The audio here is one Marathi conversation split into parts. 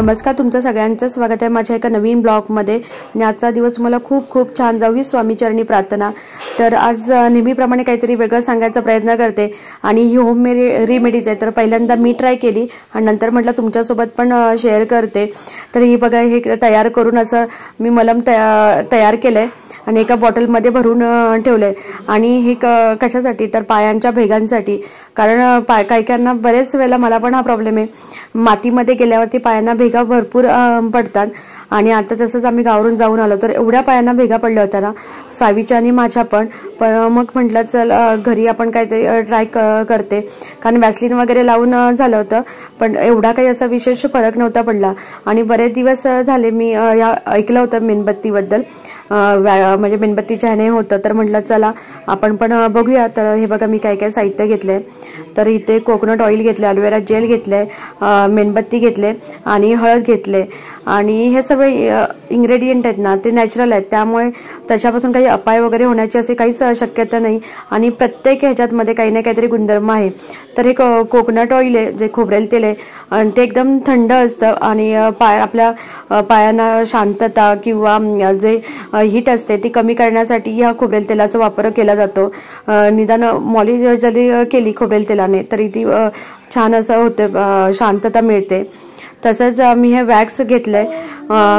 नमस्कार, तुमचं सगळ्यांचं स्वागत आहे माझ्या एका नवीन ब्लॉगमध्ये। आणि आजचा दिवस तुम्हाला खूप खूप छान जावी स्वामीचरणी प्रार्थना। तर आज नेहमीप्रमाणे काहीतरी वेगळं सांगायचा प्रयत्न करते आणि ही होम रेमेडीज आहे। तर पहिल्यांदा मी ट्राय केली आणि नंतर म्हटलं तुमच्यासोबत पण शेअर करते। तर ही बघा, हे तयार करून असं मी मलम तयार केलंय आणि एका बॉटलमध्ये भरून ठेवलंय। आणि हे कशासाठी तर पायांच्या भेगांसाठी, कारण काहीकांना बरेच वेळेला, मला पण हा प्रॉब्लेम आहे, मातीमध्ये गेल्यावरती पायांना भेगा भरपूर पडतात। आणि आता तसंच आम्ही गावावरून जाऊन आलो तर एवढ्या पायांना भेगा पडल्या होत्या ना, सावीच्या आणि माझ्या पण मग म्हटलं चल घरी आपण काहीतरी ट्राय करते, कारण वॅसलीन वगैरे लावून झालं होतं पण एवढा काही असा विशेष फरक नव्हता पडला। आणि बरेच दिवस झाले मी या ऐकलं होतं मेणबत्तीबद्दल, म्हणजे मेणबत्तीच्या ह्याने होतं, तर म्हटलं चला आपण पण बघूया। तर हे बघा मी काय काय साहित्य घेतलंय। तर इथे कोकोनट ऑइल घेतले, ॲलोवेरा जेल घेतले, मेणबत्ती घेतले आणि हळद घेतले। आणि हे सगळे इंग्रेडियंट आहेत ना, ते नॅचरल आहेत, त्यामुळे त्याच्यापासून काही अपाय वगैरे होण्याची असे काहीच शक्यता नाही। आणि प्रत्येक ह्याच्यातमध्ये काही ना काहीतरी गुणधर्म आहे। तर हे कोकोनट ऑइल आहे, जे खोबरेल तेल आहे, आणि ते एकदम थंड असतं आणि आपल्या पायांना शांतता किंवा जे हीट असते ती कमी करण्यासाठी या खोबरेल तेलाचा वापर केला जातो। निदान मॉलिश जरी केली खोबरेल तेलाने तरी ती छान असं होते, शांतता मिळते। तसंच मी हे वॅक्स घेतलंय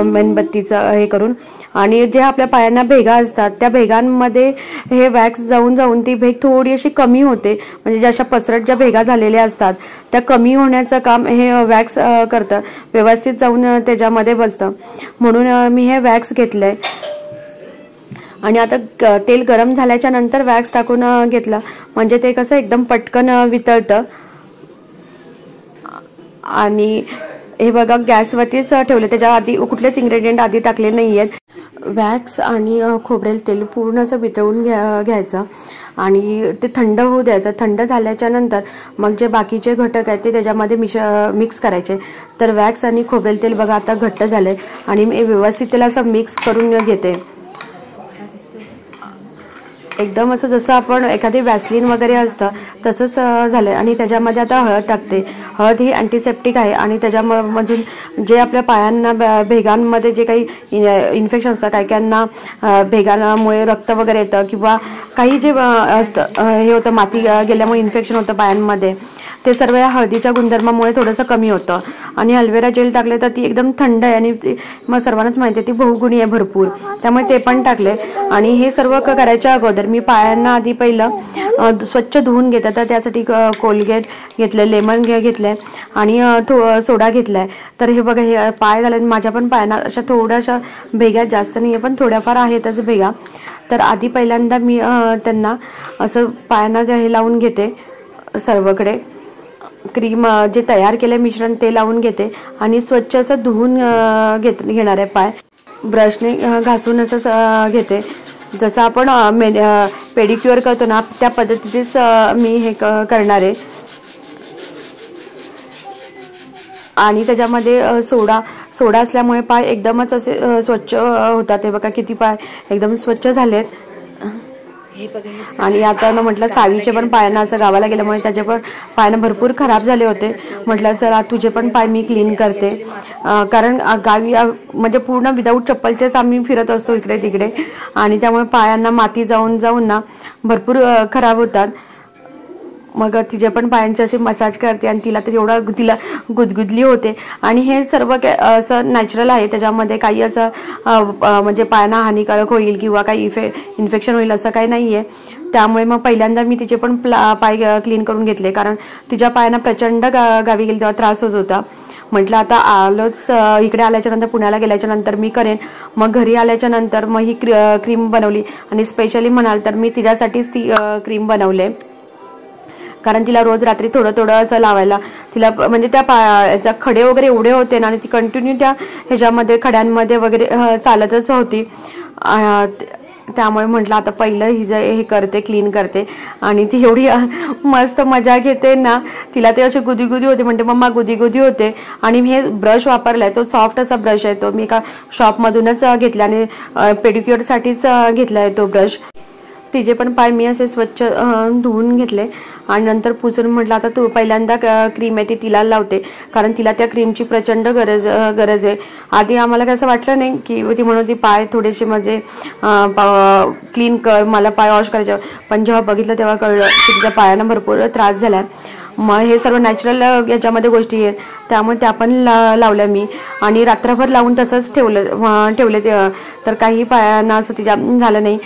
मेणबत्तीचं हे करून, आणि जे आपल्या पायांना भेगा असतात त्या भेगांमध्ये हे वॅक्स जाऊन जाऊन ती भेग थोडी अशी कमी होते, म्हणजे ज्या अशा पसरट ज्या भेगा झालेल्या असतात त्या कमी होण्याचं काम हे वॅक्स करतं, व्यवस्थित जाऊन त्याच्यामध्ये बसतं, म्हणून मी हे वॅक्स घेतलंय। आणि आता तेल गरम झाल्याच्या नंतर वॅक्स टाकून घेतलं, म्हणजे ते कसं एकदम पटकन वितळतं। आणि हे बघा गॅसवरतीच ठेवले, त्याच्या आधी कुठलेच इन्ग्रेडियंट आधी टाकले नाही आहेत। वॅक्स आणि खोबरेल तेल पूर्ण असं वितळून घ्यायचं आणि ते थंड होऊ द्यायचं। थंड झाल्याच्या नंतर मग जे बाकीचे घटक आहेत ते त्याच्यामध्ये मिक्स करायचे। तर वॅक्स आणि खोबरेल तेल बघा आता घट्ट झाले आणि मी व्यवस्थित त्याला असं मिक्स करून घेते, एकदम असं जसं आपण एखादी वॅसलीन वगैरे असतं तसंच झालं। आणि त्याच्यामध्ये आता हळद टाकते। हळद ही अँटीसेप्टिक आहे आणि त्याच्यामधून जे आपल्या पायांना भेगांमध्ये जे काही इन्फेक्शन असतं, काहीकांना भेगांमुळे रक्त वगैरे येतं किंवा काही जे असतं हे होतं, माती गेल्यामुळे इन्फेक्शन होतं पायांमध्ये, ते सर्व या हळदीच्या गुणधर्मामुळे थोडंसं कमी होतं। आणि ॲलोवेरा जेल टाकले तर ती एकदम थंड आहे आणि मग सर्वांनाच माहिती आहे ती बहुगुणी आहे भरपूर, त्यामुळे ते पण टाकले। आणि हे सर्व करायच्या अगोदर मी पायांना आधी पहिलं स्वच्छ धुवून घेते। तर त्यासाठी कोलगेट घेतले, लेमन घेतले आणि सोडा घेतलाय। तर हे बघा, हे पाय झाले माझ्या पण पायांना अशा थोड्याशा भेगा, जास्त नाही आहे पण थोड्याफार आहेतच भेगा। तर आधी पहिल्यांदा मी त्यांना असं पायांना हे लावून घेते, सर्वकडे क्रीम जे तयार केले मिश्रण ते लावून घेते आणि स्वच्छ असं धुवून घेणार आहे पाय, ब्रशने घासून असं घेते, जसं आपण पेडिक्युअर करतो ना त्या पद्धतीनेच मी हे करणार आहे। आणि त्याच्यामध्ये सोडा असल्यामुळे पाय एकदमच असे स्वच्छ होतात। हे बघा किती पाय एकदम स्वच्छ झालेत। आणि आता म्हटलं सावीचे पण पायांना असं गावाला गेल्यामुळे त्याचे पण पायांना भरपूर खराब झाले होते, म्हटलं चला तुझे पण पाय मी क्लीन करते, कारण गावी म्हणजे पूर्ण विदाऊट चप्पलचेच आम्ही फिरत असतो इकडे तिकडे, आणि त्यामुळे पायांना माती जाऊन जाऊन ना भरपूर खराब होतात। मग तिचे पण पायांची अशी मसाज करते आणि तिला तर एवढा गुदगुदली होते। आणि हे सर्व असं नॅचरल आहे, त्याच्यामध्ये काही असं म्हणजे पायांना हानिकारक होईल किंवा काही इन्फेक्शन होईल असं काही नाही आहे। त्यामुळे मग पहिल्यांदा मी तिचे पण पाय क्लीन करून घेतले, कारण तिच्या पायांना प्रचंड गावी गेली तेव्हा त्रास होत होता। म्हटलं आता आलोच इकडे, आल्याच्या नंतर पुण्याला गेल्याच्या नंतर मी करेन। मग घरी आल्याच्या नंतर मग ही क्रीम बनवली आणि स्पेशली म्हणाल तर मी तिच्यासाठीच ती क्रीम बनवले, कारण तिला रोज रात्री थोडं थोडं असं लावायला, तिला म्हणजे त्या याचा खडे वगैरे एवढे होते ना, आणि ती कंटिन्यू त्या ह्याच्यामध्ये खड्यांमध्ये वगैरे चालतच होती। त्यामुळे म्हटलं आता पहिलं हे करते, क्लीन करते। आणि ती एवढी मस्त मजा घेते ना, तिला ते असे गुदी होते, म्हणते मम्मा गुदी होते। आणि मी हे ब्रश वापरलाय, तो सॉफ्ट असा ब्रश आहे, तो मी एका शॉपमधूनच घेतला आणि पेडिक्युअरसाठीच घेतलाय तो ब्रश। तिचे पण पाय मी असे स्वच्छ धुवून घेतले आणि नंतर पुसून म्हटलं आता तू पहिल्यांदा क्रीम आहे ती तिला लावते, कारण तिला त्या क्रीमची प्रचंड गरज आहे. आधी आम्हाला कसं वाटलं नाही की ती म्हणून ती पाय थोडेसे म्हणजे क्लीन कर, मला पाय वॉश करायचे, पण जेव्हा बघितलं तेव्हा कळलं की तिच्या पायांना भरपूर त्रास झाला. मग हे सर्व नॅचरल याच्यामध्ये गोष्टी आहेत, त्यामुळे त्या पण लावल्या मी आणि रात्रभर लावून तसंच ठेवले तर काही पायांना असं तिच्या झालं नाही.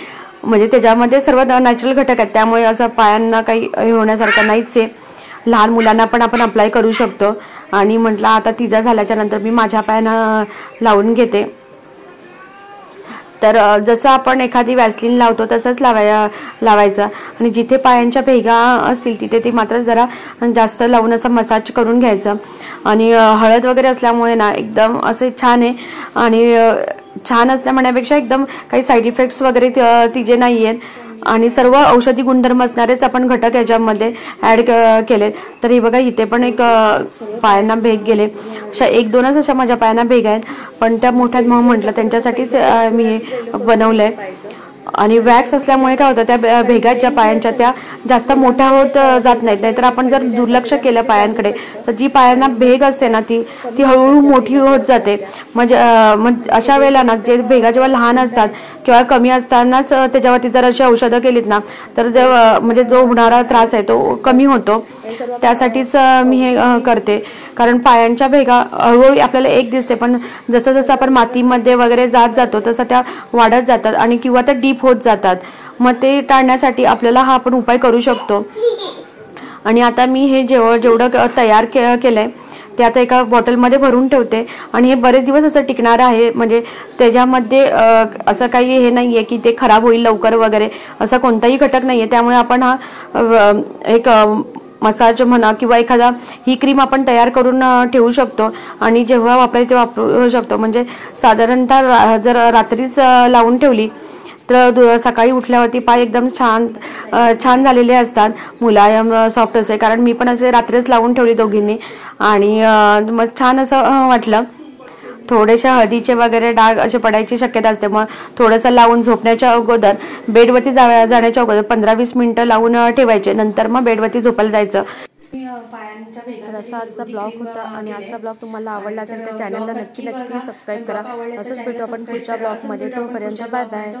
म्हणजे त्याच्यामध्ये सर्व नॅचरल घटक आहेत, त्यामुळे असं पायांना काही हे होण्यासारखं नाहीच आहे. लहान मुलांना पण आपण अप्लाय करू शकतो. आणि म्हटलं आता तिचा झाल्याच्या नंतर मी माझ्या पायांना लावून घेते. तर जसं आपण एखादी वॅसलीन लावतो तसंच लावायचं आणि जिथे पायांच्या भेगा असतील तिथे ती मात्र जरा जास्त लावून असं मसाज करून घ्यायचं. आणि हळद वगैरे असल्यामुळे ना एकदम असे छान आहे. आणि छान असल्या म्हणण्यापेक्षा एकदम काही साईड इफेक्ट्स वगैरे तिचे नाही आहेत आणि सर्व औषधी गुणधर्म असणारेच आपण घटक याच्यामध्ये ॲड केले. तर हे बघा इथे पण एक पायांना भेग गेले, अशा 1-2च अशा माझ्या पायांना भेग आहेत, पण त्या मोठ्यात मग म्हटलं त्यांच्यासाठीच मी हे बनवलंय. आणि वॅक्स असल्यामुळे काय होतं त्या भेगा ज्या पायांच्या त्या जास्त मोठ्या होत जात नाहीत. नाहीतर आपण जर दुर्लक्ष केलं पायांकडे तर जी पायांना भेग असते ना ती हळूहळू मोठी होत जाते. म्हणजे अशा वेळेला ना जे भेगा जेव्हा लहान असतात किंवा कमी असतानाच त्याच्यावरती जर अशी औषधं केलीत ना तर म्हणजे जो होणारा त्रास आहे तो कमी होतो. त्यासाठीच मी हे करते, कारण पायांच्या भेगा हळूहळू आपल्याला एक दिसते, पण जसं जसं आपण मातीमध्ये वगैरे जातो तसं त्या वाढत जातात आणि किंवा त्या डीप होत जातात. मग ते टाळण्यासाठी आपल्याला हा आपण उपाय करू शकतो. आणि आता मी हे जेवढं तयार केलंय ते आता एका बॉटलमध्ये भरून ठेवते आणि हे बरेच दिवस असं टिकणार आहे. म्हणजे त्याच्यामध्ये असं काही हे नाही आहे की ते खराब होईल लवकर वगैरे, असा कोणताही घटक नाही आहे. त्यामुळे आपण हा एक मसाज म्हणा किंवा एखादा ही क्रीम आपण तयार करून ठेवू शकतो आणि जेव्हा वापरायचे वापरू शकतो. म्हणजे साधारणतः जर रात्रीच लावून ठेवली तर सकाळी उठल्यावरती पाय एकदम छान झालेले असतात, मुलायम सॉफ्ट असे. कारण मी पण असे रात्रीच लावून ठेवली दोघींनी आणि मग छान असं वाटलं. थोडेशा हळदीचे वगैरे डाग असे पडायची शक्यता असते, मग थोडंसं लावून झोपण्याच्या अगोदर बेडवरती जाण्याच्या अगोदर 15-20 मिनिटं लावून ठेवायचे, नंतर मग बेडवरती झोपायला जायचं. तर असा आजचा ब्लॉग होता आणि आजचा ब्लॉग तुम्हाला आवडला असेल तर चॅनलला नक्की सबस्क्राईब करा. असंच भेटू आपण पुढच्या ब्लॉगमध्ये. तोपर्यंत बाय बाय.